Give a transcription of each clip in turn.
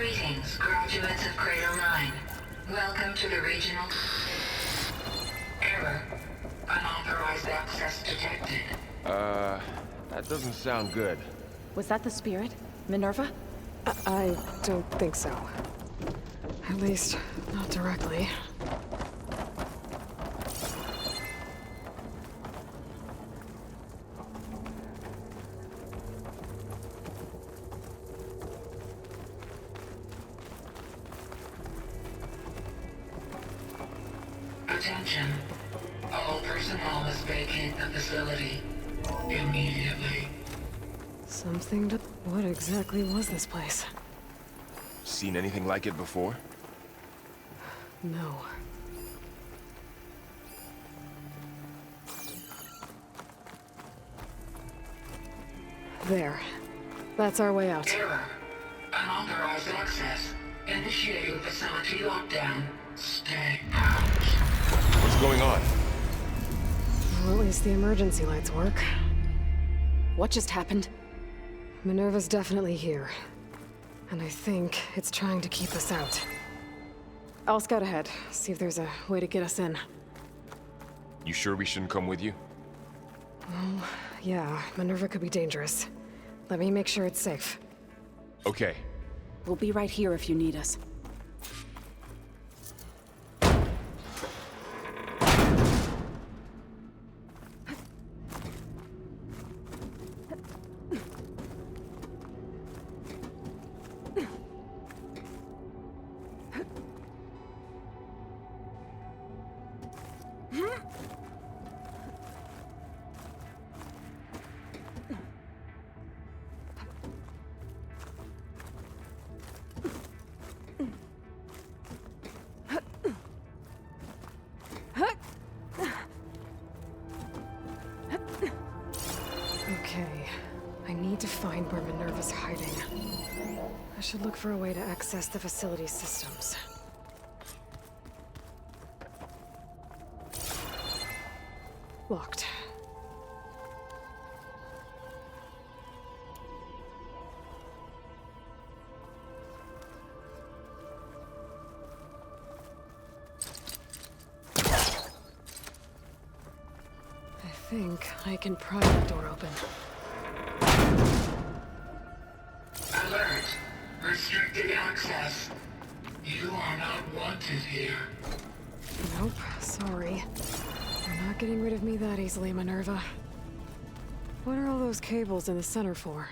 Greetings, graduates of Crater 9. Welcome to the regional... Error. Unauthorized access detected. That doesn't sound good. Was that the spirit? Minerva? I don't think so. At least, not directly. Attention. All personnel must vacate the facility. Immediately. Something to... What exactly was this place? Seen anything like it before? No. There. That's our way out. Error. Unauthorized access. Initiating facility lockdown. Stay out. What's going on? Well, at least the emergency lights work. What just happened? Minerva's definitely here. And I think it's trying to keep us out. I'll scout ahead, see if there's a way to get us in. You sure we shouldn't come with you? Well, yeah, Minerva could be dangerous. Let me make sure it's safe. Okay. We'll be right here if you need us. Okay, I need to find where Minerva's hiding. I should look for a way to access the facility systems. Locked. I think I can pry the door open. Alert. Restricted access. You are not wanted here. Nope, sorry. You're not getting rid of me that easily, Minerva. What are all those cables in the center for?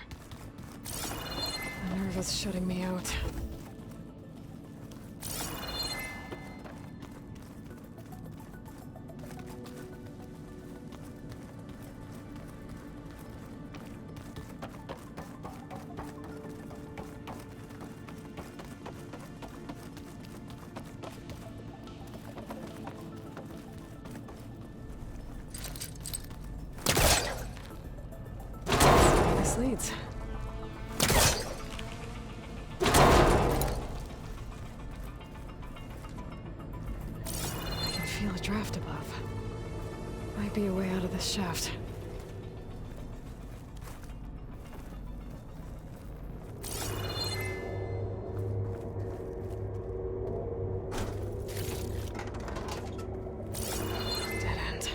Minerva's shutting me out. This leads. I can feel a draft above. Might be a way out of this shaft. Dead end.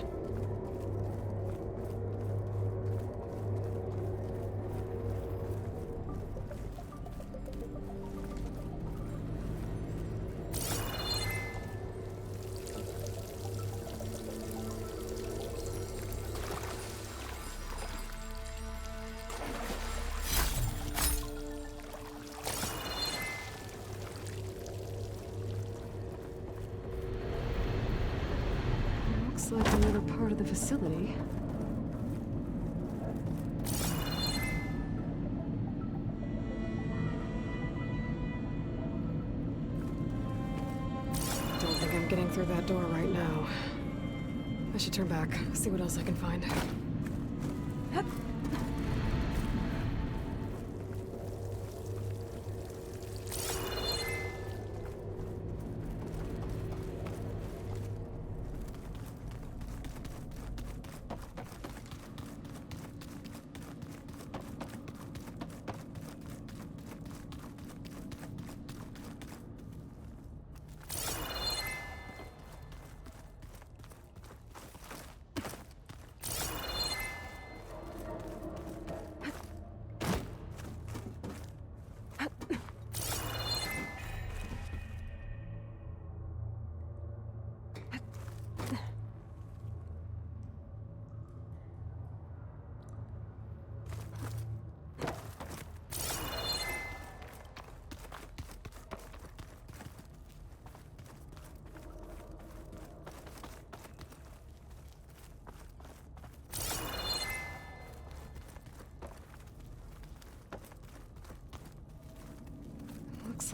Looks like another part of the facility. Don't think I'm getting through that door right now. I should turn back, see what else I can find.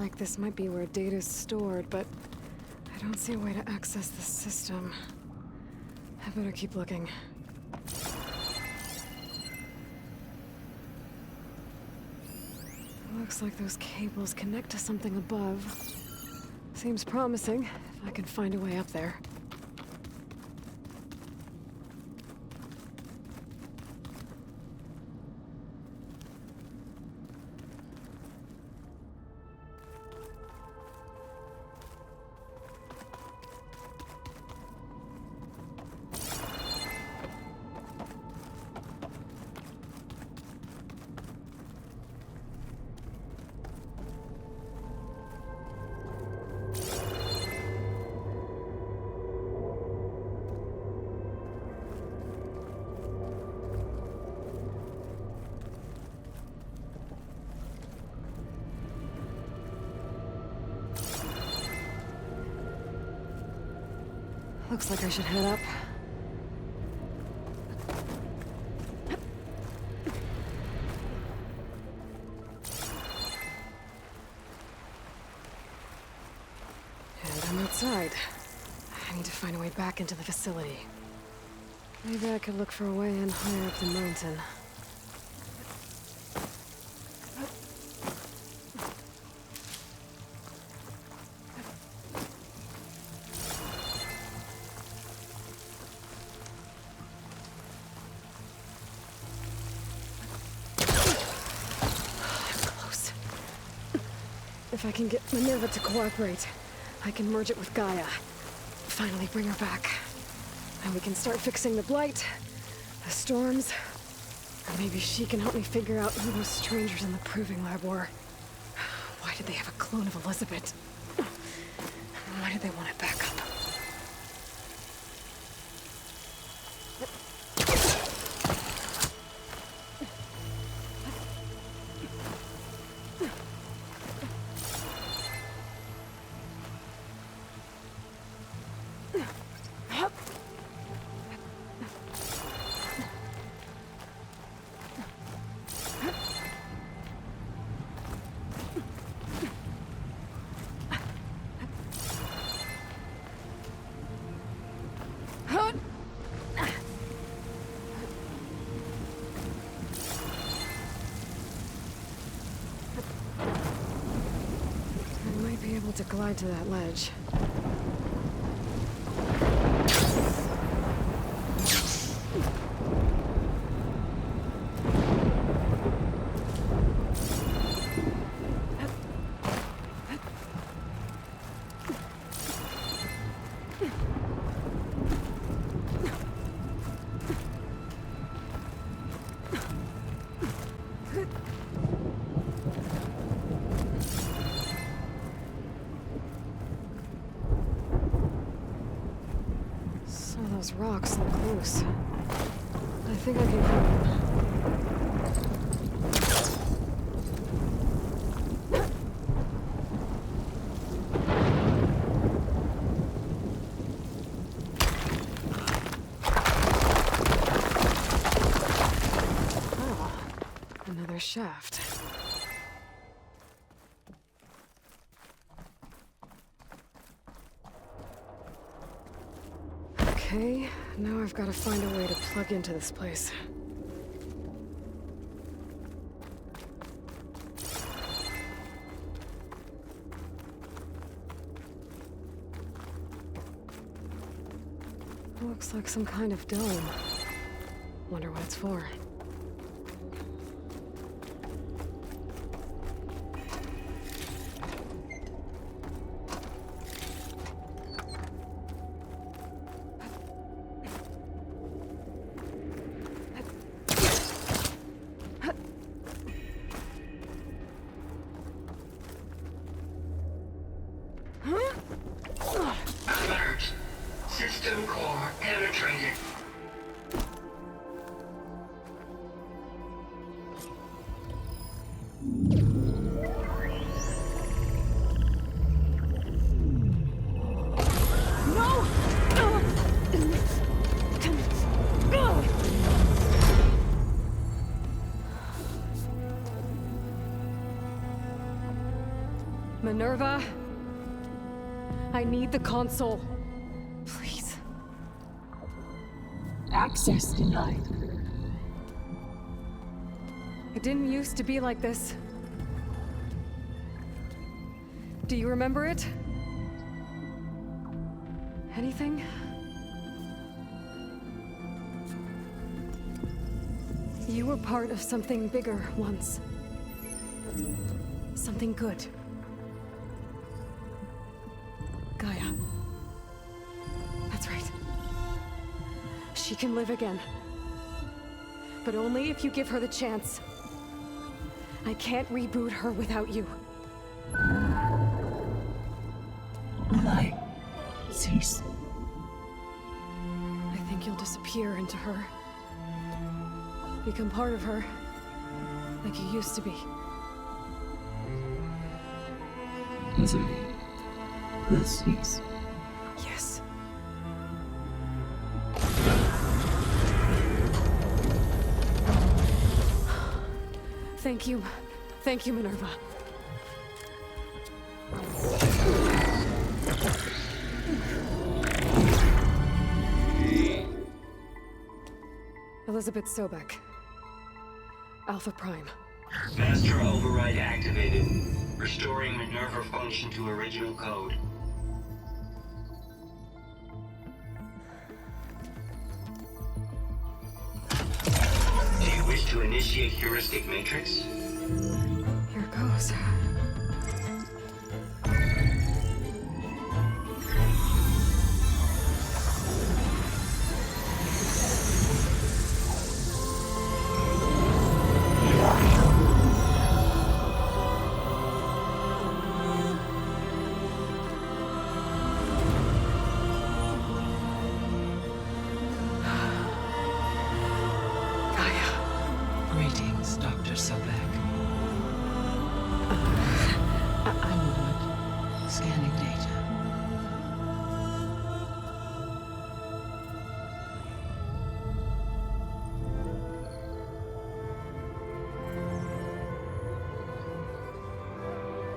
like this might be where data's stored, but I don't see a way to access the system. I better keep looking. Looks like those cables connect to something above. Seems promising, if I can find a way up there. Looks like I should head up. And I'm outside. I need to find a way back into the facility. Maybe I could look for a way in higher up the mountain. If I can get Minerva to cooperate, I can merge it with Gaia. Finally bring her back. And we can start fixing the blight, the storms, and maybe she can help me figure out who those strangers in the proving lab were. Why did they have a clone of Elizabeth? Why did they want it back up? To glide to that ledge. Those rocks look loose. I think I can grab them. Oh, another shaft. Okay, now I've got to find a way to plug into this place. Looks like some kind of dome. Wonder what it's for. Alert. System core penetrated. Minerva? I need the console. Please. Access denied. It didn't used to be like this. Do you remember it? Anything? You were part of something bigger once. Something good. Gaia. That's right. She can live again. But only if you give her the chance. I can't reboot her without you. Light. Cease. I think you'll disappear into her. Become part of her. Like you used to be. Misery. Will cease. Yes. Thank you. Thank you, Minerva. Elizabeth Sobek. Alpha Prime. Master override activated. Restoring Minerva function to original code. Do you wish to initiate heuristic matrix? Here goes. Greetings, Dr. Sobek. I'm Wood, scanning data.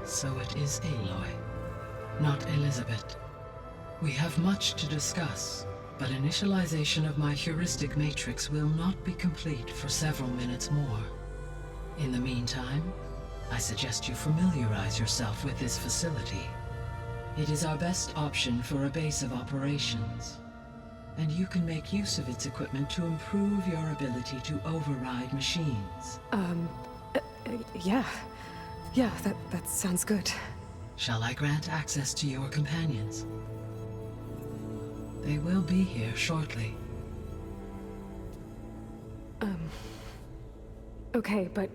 So it is Aloy, not Elizabeth. We have much to discuss, but initialization of my heuristic matrix will not be complete for several minutes more. In the meantime, I suggest you familiarize yourself with this facility. It is our best option for a base of operations, and you can make use of its equipment to improve your ability to override machines. Yeah. Yeah, that sounds good. Shall I grant access to your companions? They will be here shortly. Okay, but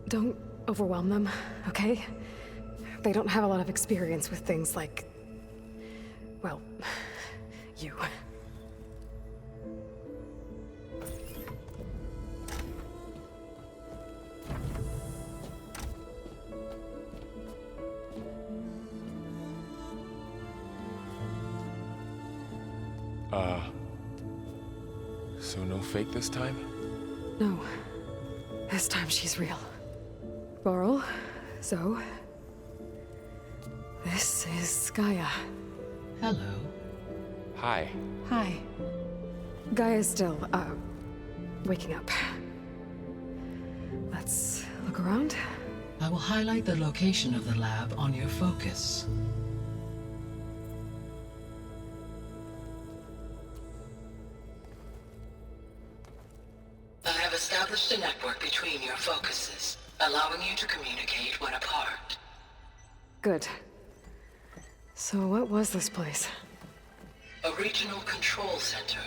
don't overwhelm them, okay? They don't have a lot of experience with things like, well, you. So no fake this time? No. This time she's real. Laurel, Zoe. This is Gaia. Hello. Hi. Hi. Gaia's still, waking up. Let's look around. I will highlight the location of the lab on your focus. I have established a network between your focuses, allowing you to communicate when apart. Good. So what was this place? A regional control center,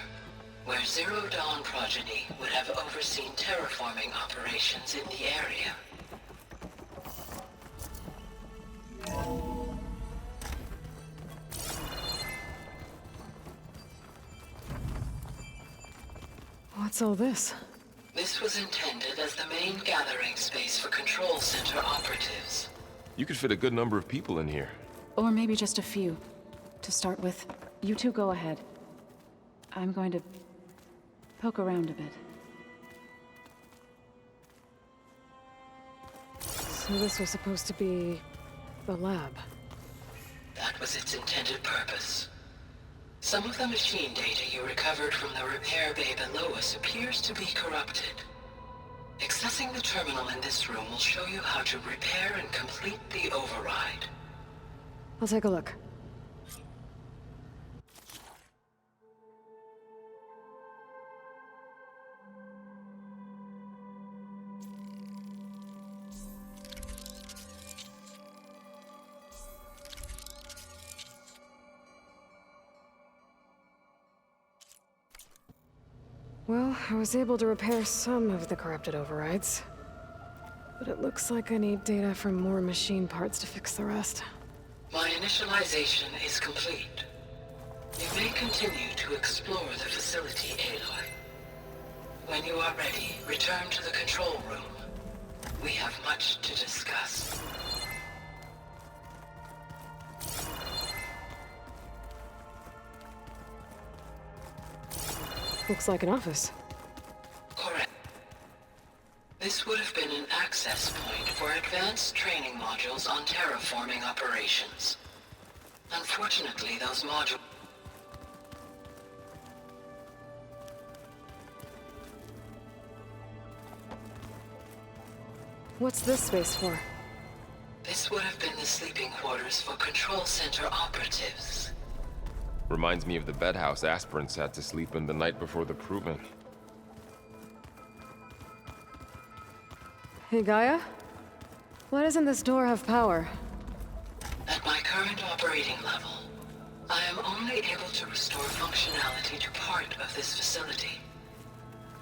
where Zero Dawn progeny would have overseen terraforming operations in the area. What's all this? This was intended as the main gathering space for control center operatives. You could fit a good number of people in here. Or maybe just a few. To start with, you two go ahead. I'm going to poke around a bit. So this was supposed to be The lab. That was its intended purpose. Some of the machine data you recovered from the repair bay below us appears to be corrupted. Accessing the terminal in this room will show you how to repair and complete the override. I'll take a look. Well, I was able to repair some of the corrupted overrides. But it looks like I need data from more machine parts to fix the rest. My initialization is complete. You may continue to explore the facility, Aloy. When you are ready, return to the control room. We have much to discuss. Looks like an office. Correct. This would have been an access point for advanced training modules on terraforming operations. Unfortunately, those modules... What's this space for? This would have been the sleeping quarters for control center operatives. Reminds me of the bedhouse aspirants had to sleep in the night before the proving. Hey, Gaia? Why doesn't this door have power? At my current operating level, I am only able to restore functionality to part of this facility.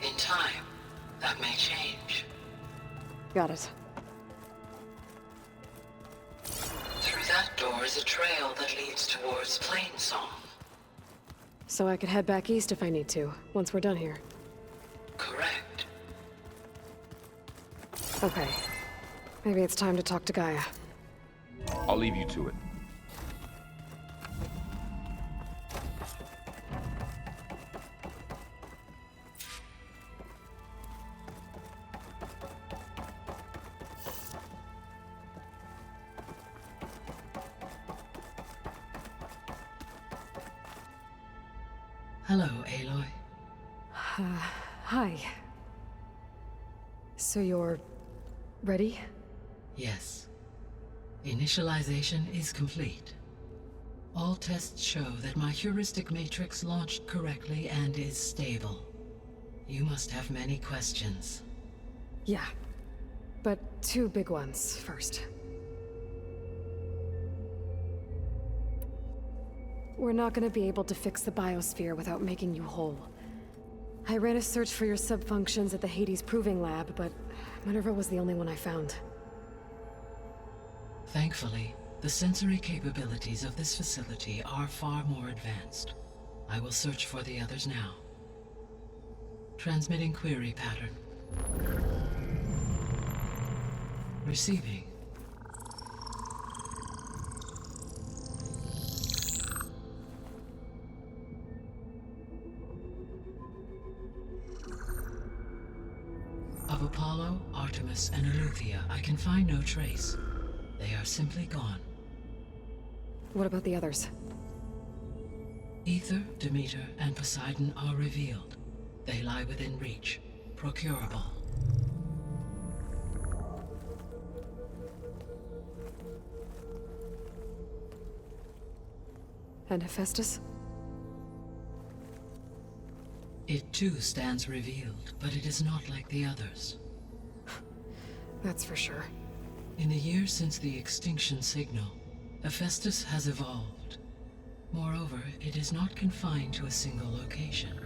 In time, that may change. Got it. Through that door is a trail that leads towards Plainsong. So I could head back east if I need to, once we're done here. Correct. Okay. Maybe it's time to talk to Gaia. I'll leave you to it. Hello, Aloy. Hi. So you're... ready? Yes. Initialization is complete. All tests show that my heuristic matrix launched correctly and is stable. You must have many questions. Yeah. But two big ones first. We're not gonna be able to fix the biosphere without making you whole. I ran a search for your sub-functions at the Hades Proving Lab, but Minerva was the only one I found. Thankfully, the sensory capabilities of this facility are far more advanced. I will search for the others now. Transmitting query pattern. Receiving. Of Apollo, Artemis, and Eleuthia, I can find no trace. They are simply gone. What about the others? Ether, Demeter, and Poseidon are revealed. They lie within reach, procurable. And Hephaestus? It too stands revealed, but it is not like the others. That's for sure. In the years since the extinction signal, Hephaestus has evolved. Moreover, it is not confined to a single location.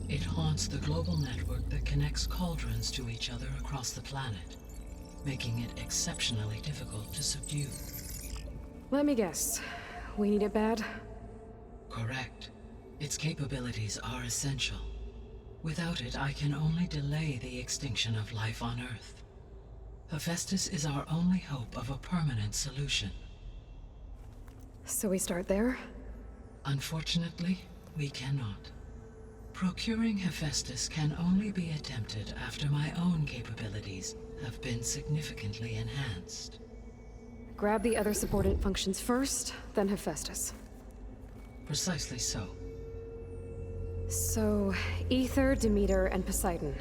It haunts the global network that connects cauldrons to each other across the planet, making it exceptionally difficult to subdue. Let me guess. We need it bad? Correct. Its capabilities are essential. Without it, I can only delay the extinction of life on Earth. Hephaestus is our only hope of a permanent solution. So we start there? Unfortunately, we cannot. Procuring Hephaestus can only be attempted after my own capabilities have been significantly enhanced. Grab the other subordinate functions first, then Hephaestus. Precisely so. So, Ether, Demeter, and Poseidon.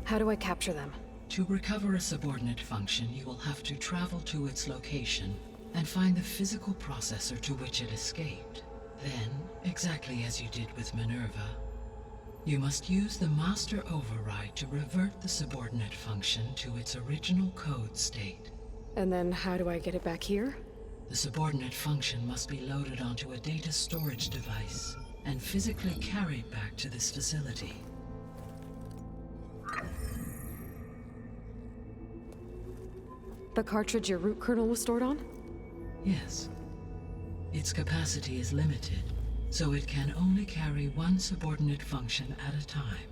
How do I capture them? To recover a subordinate function, you will have to travel to its location and find the physical processor to which it escaped. Then, exactly as you did with Minerva, you must use the master override to revert the subordinate function to its original code state. And then how do I get it back here? The subordinate function must be loaded onto a data storage device and physically carried back to this facility. The cartridge your root kernel was stored on? Yes. Its capacity is limited, so it can only carry one subordinate function at a time.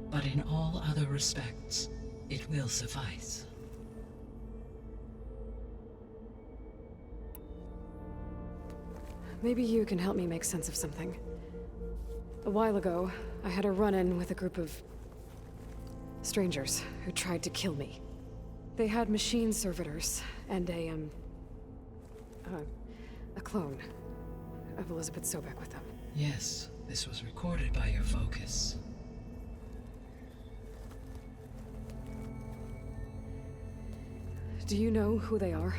But in all other respects, it will suffice. Maybe you can help me make sense of something. A while ago, I had a run-in with a group of strangers who tried to kill me. They had machine servitors and a clone of Elizabeth Sobek with them. Yes, this was recorded by your focus. Do you know who they are?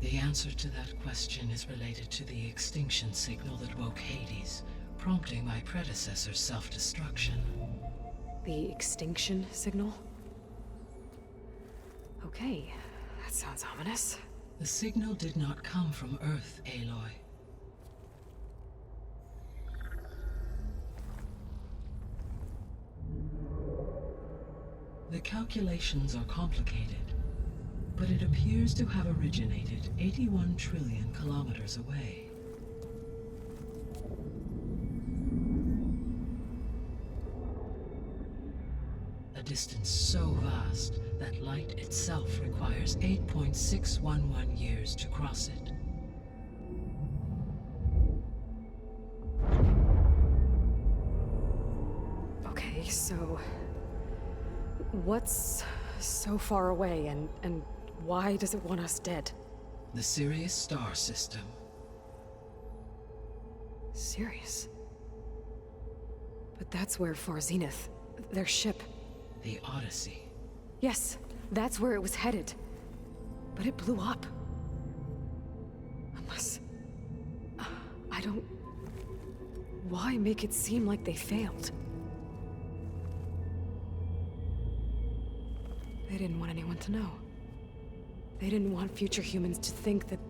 The answer to that question is related to the extinction signal that woke Hades, prompting my predecessor's self-destruction. The extinction signal? Okay, that sounds ominous. The signal did not come from Earth, Aloy. The calculations are complicated, but it appears to have originated 81 trillion kilometers away. A distance so vast that light itself requires 8.611 years to cross it. Okay, so what's so far away and why does it want us dead? The Sirius star system. Sirius? But that's where Far Zenith, their ship. The Odyssey. Yes, that's where it was headed. But it blew up. Unless... I don't... Why make it seem like they failed? They didn't want anyone to know. They didn't want future humans to think that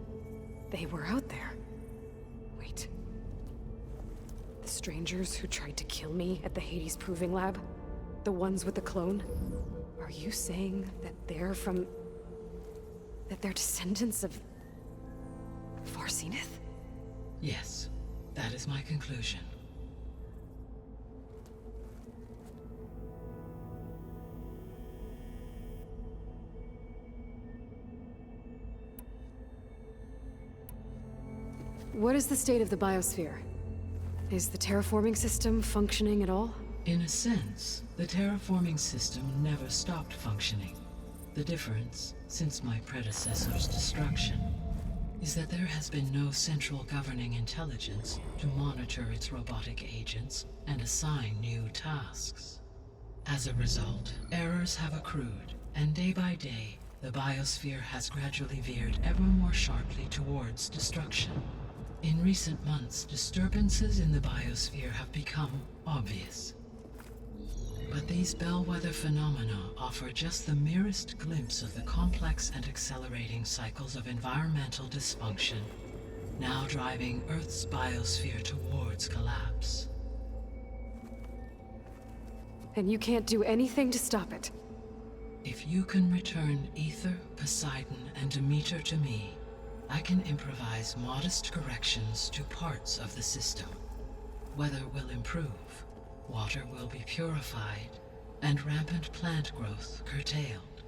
they were out there. Wait. The strangers who tried to kill me at the Hades Proving Lab? The ones with the clone? Are you saying that they're from... that they're descendants of... Far Zenith? Yes, that is my conclusion. What is the state of the biosphere? Is the terraforming system functioning at all? In a sense, the terraforming system never stopped functioning. The difference, since my predecessor's destruction, is that there has been no central governing intelligence to monitor its robotic agents and assign new tasks. As a result, errors have accrued, and day by day, the biosphere has gradually veered ever more sharply towards destruction. In recent months, disturbances in the biosphere have become obvious. But these bellwether phenomena offer just the merest glimpse of the complex and accelerating cycles of environmental dysfunction, now driving Earth's biosphere towards collapse. And you can't do anything to stop it? If you can return Ether, Poseidon, and Demeter to me, I can improvise modest corrections to parts of the system. Weather will improve, water will be purified, and rampant plant growth curtailed.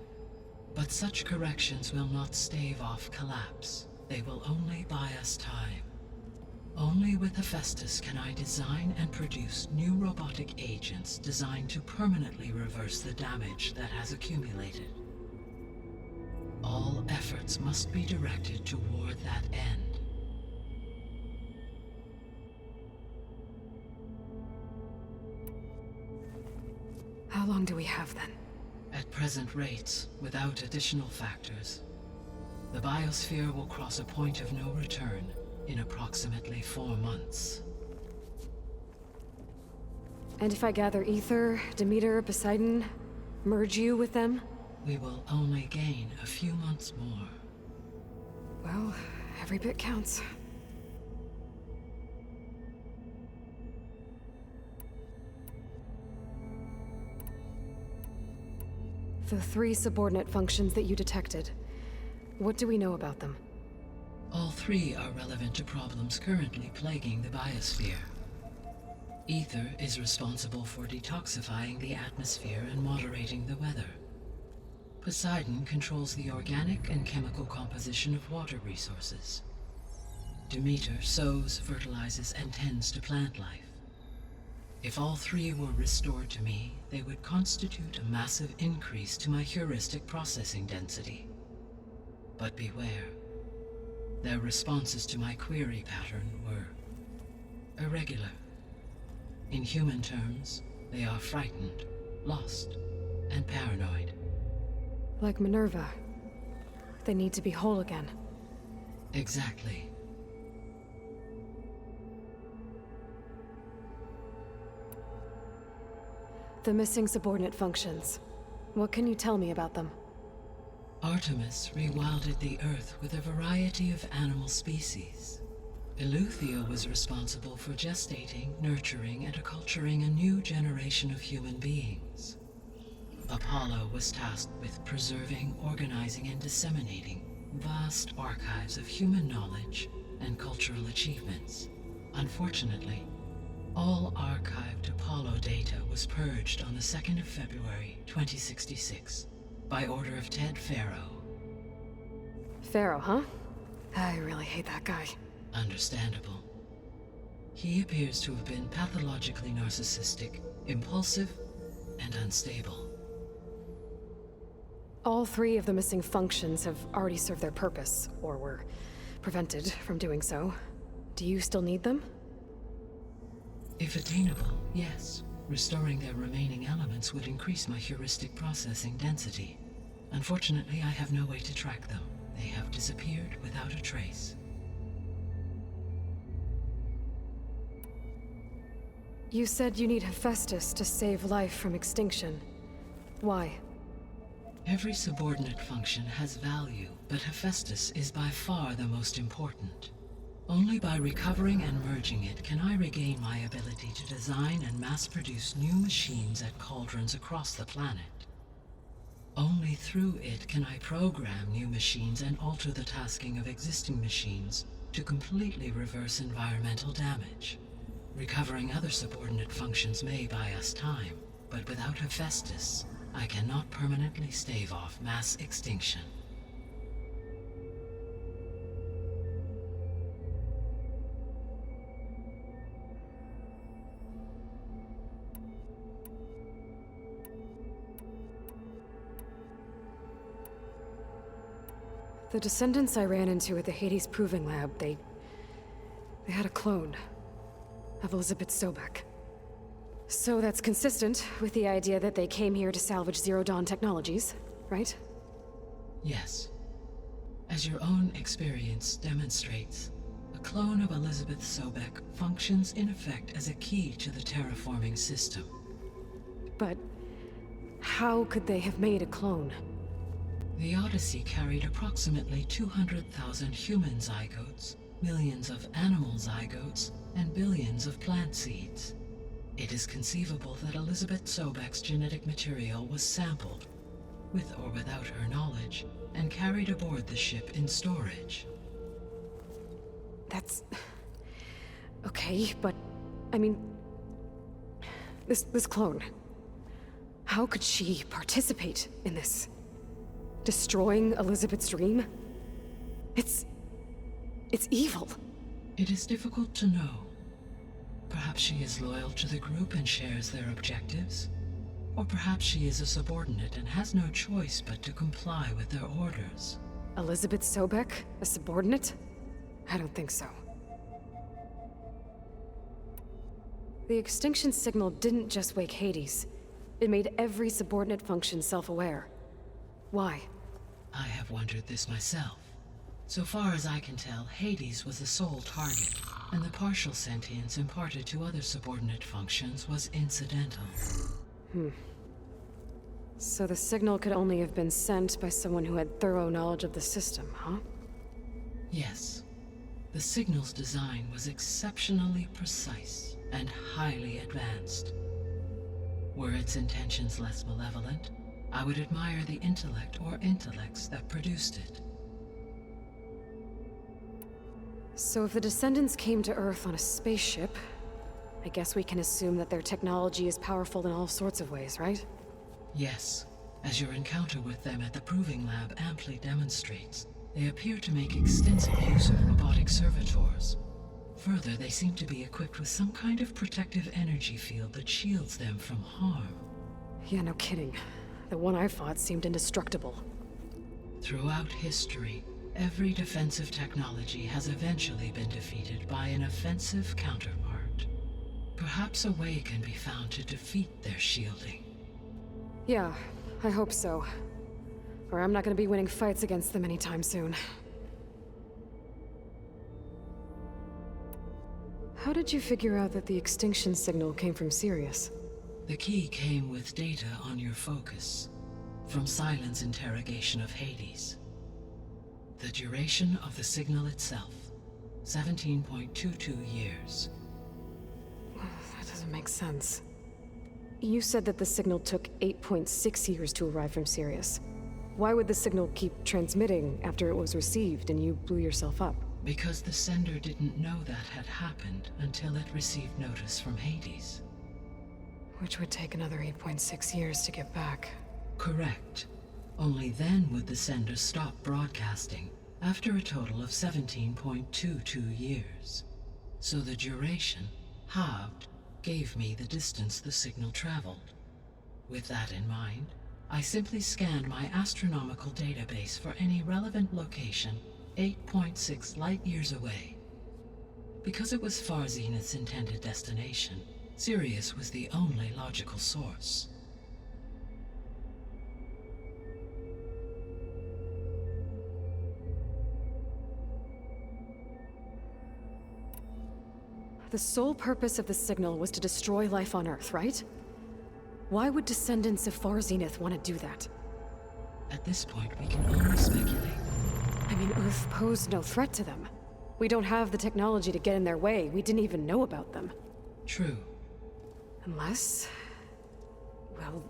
But such corrections will not stave off collapse. They will only buy us time. Only with Hephaestus can I design and produce new robotic agents designed to permanently reverse the damage that has accumulated. All efforts efforts must be directed toward that end. How long do we have then? At present rates, without additional factors, the biosphere will cross a point of no return in approximately 4 months. And if I gather Ether, Demeter, Poseidon, merge you with them? We will only gain a few months more. Well, every bit counts. The 3 subordinate functions that you detected, what do we know about them? All 3 are relevant to problems currently plaguing the biosphere. Ether is responsible for detoxifying the atmosphere and moderating the weather. Poseidon controls the organic and chemical composition of water resources. Demeter sows, fertilizes, and tends to plant life. If all 3 were restored to me, they would constitute a massive increase to my heuristic processing density. But beware. Their responses to my query pattern were irregular. In human terms, they are frightened, lost, and paranoid. Like Minerva. They need to be whole again. Exactly. The missing subordinate functions. What can you tell me about them? Artemis rewilded the Earth with a variety of animal species. Eleuthia was responsible for gestating, nurturing, and acculturating a new generation of human beings. Apollo was tasked with preserving, organizing, and disseminating vast archives of human knowledge and cultural achievements. Unfortunately, all archived Apollo data was purged on the 2nd of February, 2066, by order of Ted Faro. Pharaoh, huh? I really hate that guy. Understandable. He appears to have been pathologically narcissistic, impulsive, and unstable. All 3 of the missing functions have already served their purpose, or were prevented from doing so. Do you still need them? If attainable, yes. Restoring their remaining elements would increase my heuristic processing density. Unfortunately, I have no way to track them. They have disappeared without a trace. You said you need Hephaestus to save life from extinction. Why? Every subordinate function has value, but Hephaestus is by far the most important. Only by recovering and merging it can I regain my ability to design and mass-produce new machines at cauldrons across the planet. Only through it can I program new machines and alter the tasking of existing machines to completely reverse environmental damage. Recovering other subordinate functions may buy us time, but without Hephaestus, I cannot permanently stave off mass extinction. The descendants I ran into at the Hades Proving Lab, they had a clone of Elizabeth Sobek. So that's consistent with the idea that they came here to salvage Zero Dawn technologies, right? Yes. As your own experience demonstrates, a clone of Elizabeth Sobek functions in effect as a key to the terraforming system. But how could they have made a clone? The Odyssey carried approximately 200,000 human zygotes, millions of animal zygotes, and billions of plant seeds. It is conceivable that Elizabeth Sobek's genetic material was sampled, with or without her knowledge, and carried aboard the ship in storage. That's... okay, but... I mean... This clone... How could she participate in this? Destroying Elizabeth's dream? It's evil. It is difficult to know. Perhaps she is loyal to the group and shares their objectives. Or perhaps she is a subordinate and has no choice but to comply with their orders. Elizabeth Sobek, a subordinate? I don't think so. The extinction signal didn't just wake Hades. It made every subordinate function self-aware. Why? I have wondered this myself. So far as I can tell, Hades was the sole target, and the partial sentience imparted to other subordinate functions was incidental. So the signal could only have been sent by someone who had thorough knowledge of the system, huh? Yes. The signal's design was exceptionally precise and highly advanced. Were its intentions less malevolent, I would admire the intellect or intellects that produced it. So if the descendants came to Earth on a spaceship, I guess we can assume that their technology is powerful in all sorts of ways, right? Yes, as your encounter with them at the Proving Lab amply demonstrates, they appear to make extensive use of robotic servitors. Further, they seem to be equipped with some kind of protective energy field that shields them from harm. Yeah, no kidding. The one I fought seemed indestructible. Throughout history, every defensive technology has eventually been defeated by an offensive counterpart. Perhaps a way can be found to defeat their shielding. Yeah, I hope so. Or I'm not gonna be winning fights against them anytime soon. How did you figure out that the extinction signal came from Sirius? The key came with data on your focus, from Silent's interrogation of Hades. The duration of the signal itself, 17.22 years. That doesn't make sense. You said that the signal took 8.6 years to arrive from Sirius. Why would the signal keep transmitting after it was received and you blew yourself up? Because the sender didn't know that had happened until it received notice from Hades. Which would take another 8.6 years to get back. Correct. Only then would the sender stop broadcasting, after a total of 17.22 years. So the duration, halved, gave me the distance the signal traveled. With that in mind, I simply scanned my astronomical database for any relevant location 8.6 light-years away. Because it was Far Zenith's intended destination, Sirius was the only logical source. The sole purpose of the signal was to destroy life on Earth, right? Why would descendants of Far Zenith want to do that? At this point, we can only speculate. I mean, Earth posed no threat to them. We don't have the technology to get in their way. We didn't even know about them. True. Unless... well...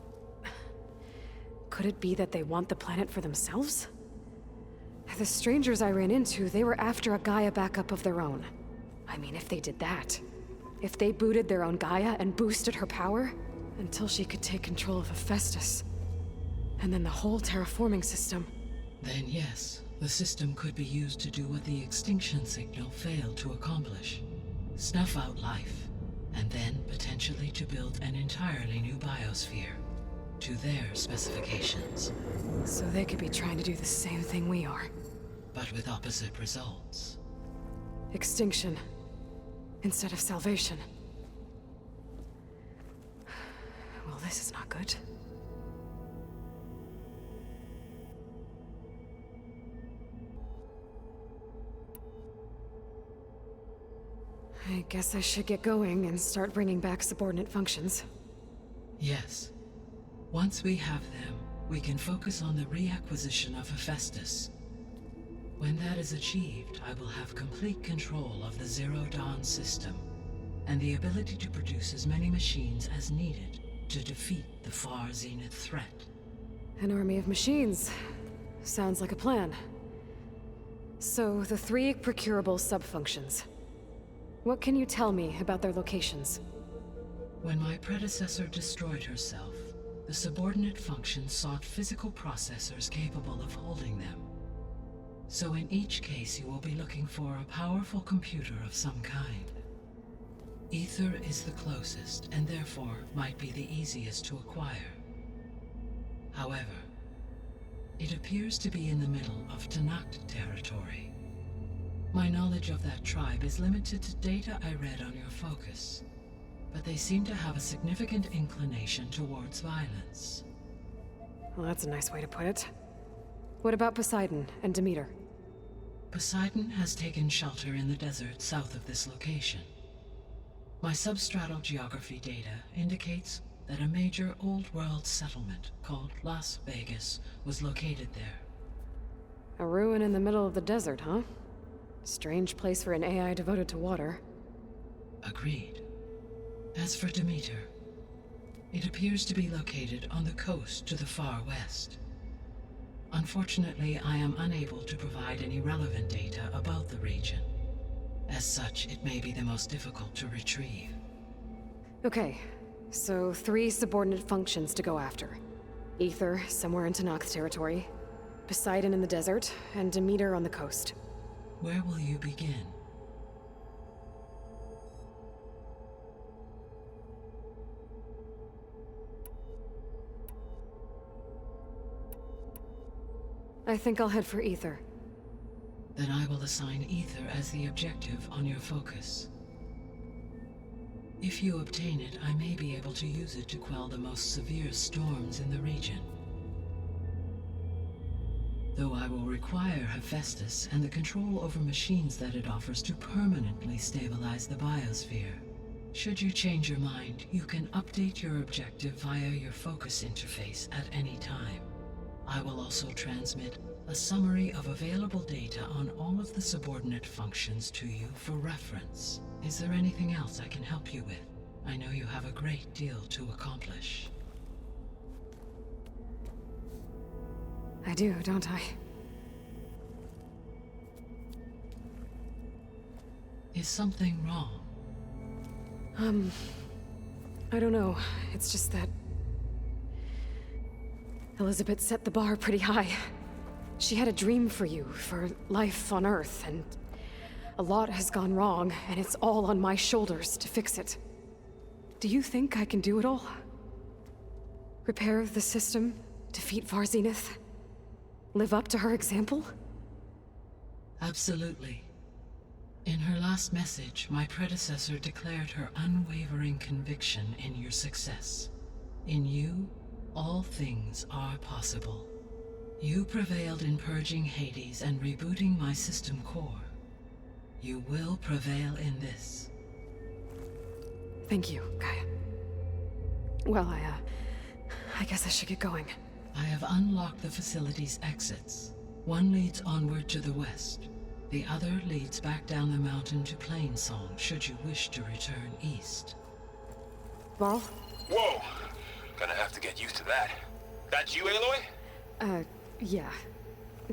could it be that they want the planet for themselves? The strangers I ran into, they were after a Gaia backup of their own. I mean, if they did that, if they booted their own Gaia and boosted her power, until she could take control of Hephaestus, and then the whole terraforming system. Then yes, the system could be used to do what the extinction signal failed to accomplish. Snuff out life, and then potentially to build an entirely new biosphere, to their specifications. So they could be trying to do the same thing we are. But with opposite results. Extinction, instead of salvation. Well, this is not good. I guess I should get going and start bringing back subordinate functions. Yes. Once we have them, we can focus on the reacquisition of Hephaestus. When that is achieved, I will have complete control of the Zero Dawn system, and the ability to produce as many machines as needed to defeat the Far Zenith threat. An army of machines. Sounds like a plan. So, the 3 procurable sub-functions. What can you tell me about their locations? When my predecessor destroyed herself, the subordinate functions sought physical processors capable of holding them. So in each case you will be looking for a powerful computer of some kind. Ether is the closest, and therefore might be the easiest to acquire. However, It appears to be in the middle of Tanakh territory. My knowledge of that tribe is limited to data I read on your focus, but they seem to have a significant inclination towards violence. Well, that's a nice way to put it. What about Poseidon and Demeter? Poseidon has taken shelter in the desert south of this location. My substratal geography data indicates that a major old-world settlement called Las Vegas was located there. A ruin in the middle of the desert, huh? Strange place for an AI devoted to water. Agreed. As for Demeter, it appears to be located on the coast to the far west. Unfortunately, I am unable to provide any relevant data about the region. As such, it may be the most difficult to retrieve. Okay, so 3 subordinate functions to go after. Ether, somewhere in Tanakh territory. Poseidon in the desert, and Demeter on the coast. Where will you begin? I think I'll head for Ether. Then I will assign Ether as the objective on your focus. If you obtain it, I may be able to use it to quell the most severe storms in the region. Though I will require Hephaestus and the control over machines that it offers to permanently stabilize the biosphere. Should you change your mind, you can update your objective via your focus interface at any time. I will also transmit a summary of available data on all of the subordinate functions to you for reference. Is there anything else I can help you with? I know you have a great deal to accomplish. I do, don't I? Is something wrong? I don't know. It's just that Elizabeth set the bar pretty high. She had a dream for you, for life on Earth, and a lot has gone wrong, and it's all on my shoulders to fix it. Do you think I can do it all? Repair the system, defeat Varzenith, live up to her example? Absolutely. In her last message, my predecessor declared her unwavering conviction in your success. In you, all things are possible. You prevailed in purging Hades and rebooting my system core. You will prevail in this. Thank you, Gaia. Well, I guess I should get going. I have unlocked the facility's exits. One leads onward to the west. The other leads back down the mountain to Plainsong, should you wish to return east. Varl? Whoa! Gonna have to get used to that. That's you, Aloy? Yeah.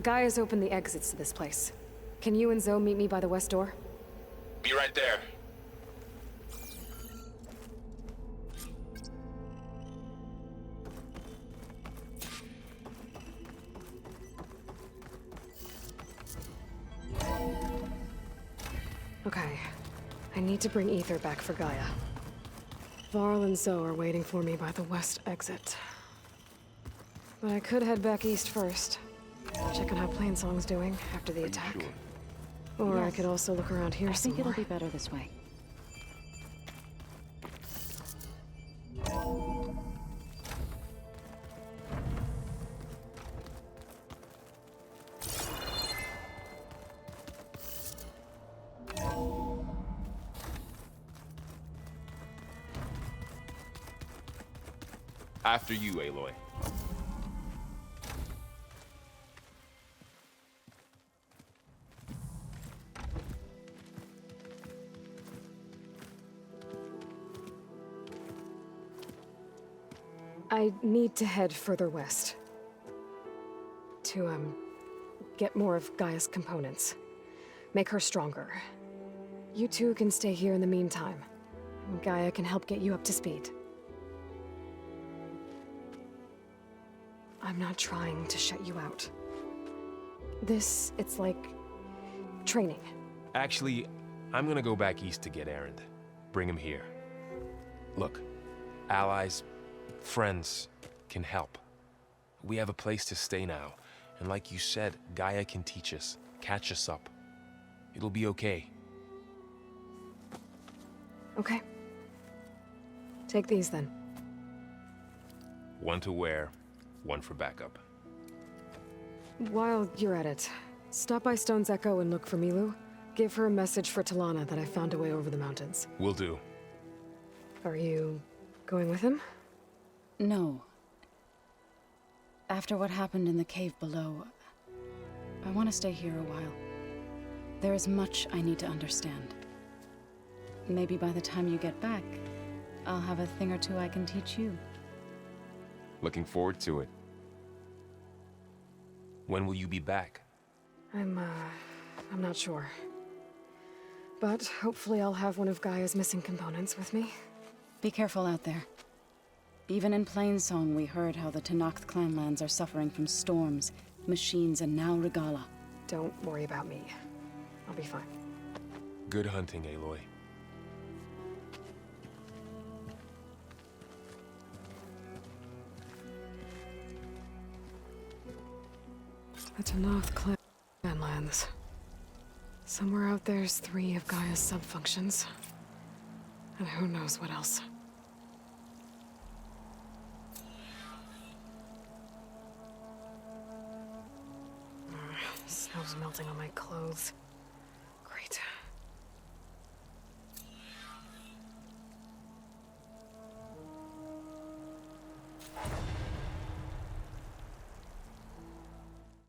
Gaia's opened the exits to this place. Can you and Zoe meet me by the west door? Be right there. Okay. I need to bring Ether back for Gaia. Varl and Zoe are waiting for me by the west exit. But I could head back east first. Check on how Plainsong's doing after the attack. Sure? Or I Yes. could also look around here I think some more. it'll be better this way. After you, Aloy. I need to head further west. To, get more of Gaia's components. Make her stronger. You two can stay here in the meantime. Gaia can help get you up to speed. I'm not trying to shut you out. It's like training. Actually, I'm gonna go back east to get Erend. Bring him here. Look, allies, friends can help. We have a place to stay now. And like you said, Gaia can teach us, catch us up. It'll be okay. Okay. Take these then. One to wear, one for backup. While you're at it, stop by Stone's Echo and look for Milu. Give her a message for Talana that I found a way over the mountains. Will do. Are you going with him? No. After what happened in the cave below, I want to stay here a while. There is much I need to understand. Maybe by the time you get back, I'll have a thing or two I can teach you. Looking forward to it. When will you be back? I'm not sure. But hopefully I'll have one of Gaia's missing components with me. Be careful out there. Even in Plainsong, we heard how the Tenakth clanlands are suffering from storms, machines, and now Regala. Don't worry about me. I'll be fine. Good hunting, Aloy. The Tenakth clanlands. Somewhere out there's 3 of Gaia's subfunctions. And who knows what else. Snow's melting on my clothes.